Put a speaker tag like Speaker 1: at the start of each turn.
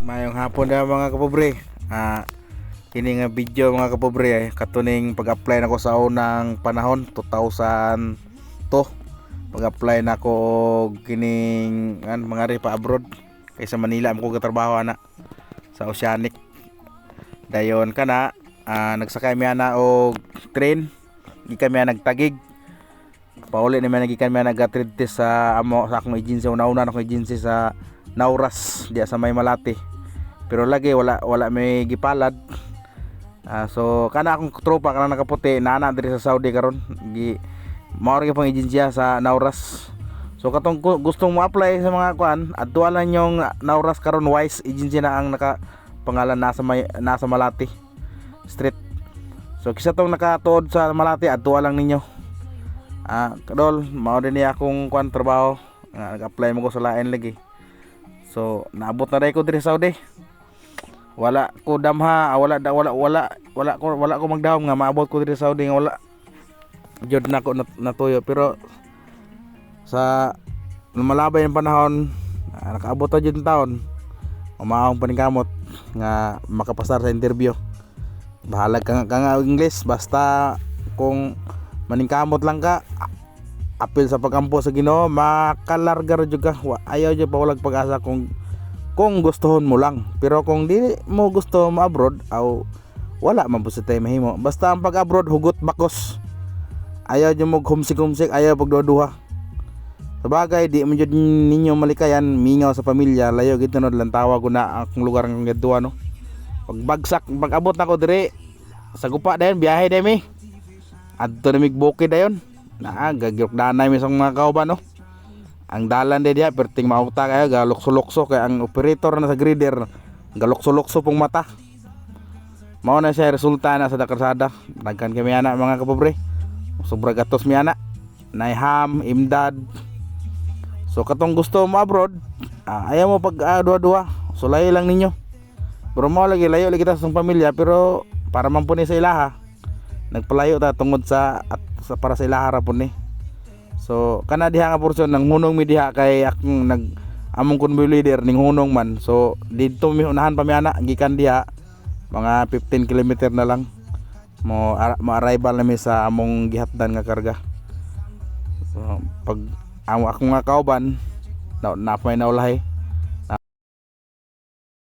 Speaker 1: Mayong hapon na mga kapobre. Kini nga video mga kapobre ay katuning pag-apply nako sa unang panahon 2002. Pag-apply nako og kining mga pa abroad kaysa Manila mo ko trabaho ana sa Oceanic. Dayon kana nagsakay mi ana og train, gikan mi nagtagig. Pauli na mi nagikan mi nag-trade test sa amo sa akong agency, una-una akong agency sa Nauras diya sa May Malati. Pero lagi wala may gipalad. So kana akong tropa kana nakaputi nana diri sa Saudi karon gi mao rin pang agensiya sa Nauras. So katong gustong mo apply sa mga kuan adto lang yung Nauras karon Wise agency na ang naka pangalan nasa Malati street. So kisa tong nakatuod sa Malati adto lang ninyo. Kadol mao din niya akong kuan trabaho nag-apply mo ko sa lain lagi. So naabot na dai ko diri sa Saudi. Wala ko damha, wala ko magdahom nga maabot ko diri sa Saudi nga wala jud nako natuyo. Pero sa lumalabay ang panahon, nakaabot ta jud taon. Umaong paningkamot nga makapasar sa interview. Bahala ka nga English basta kung maningkamot lang ka apil sa pagampo sa Ginoo makalargar jud ka. Ayaw jud pawalag pag-asa kung gustuhon mo lang. Pero kung di mo gusto mo abroad aw wala man po sa tayo mahimo. Basta ang pag abroad hugot bakos. Ayaw nyo mag humsik ayaw pagduha-duha. Sabagay di mo jud ninyo malikayan mingaw sa pamilya layo gid tunod lang tawag ko na akong lugar ng gadua no. Pagbagsak pag abot nako dire sa gupa dayon biyahe day mi. Adto na migbukid dayon. Gagyok danay mi sang mga kauban no. Ang dalan dia perting mauta kaya galokso-lokso kaya ang operator na sa grader galokso-lokso pong mata. Mao na siya resulta na sa karsada. Daghan kami ana mga kapobre. Sobra gatos mi ana. Naiham, imdad. So katong gusto mo abroad, ayaw mo pag duha-duha. Sulay lang ninyo. Pero mo lagi layo lagi ta sa pamilya pero para man po ni sa ilaha. Nagpalayo ta tungod sa para sa ilaha ra po ni. So kana diha nga portion nang hunong mi diha kay akong among convoy leader ning hunong man. So didto mi unahan pa mi ana gikan diha mga 15 km na lang mo arrival na mi sa among gihatdan nga karga. So pag akong nga kauban na may naulahi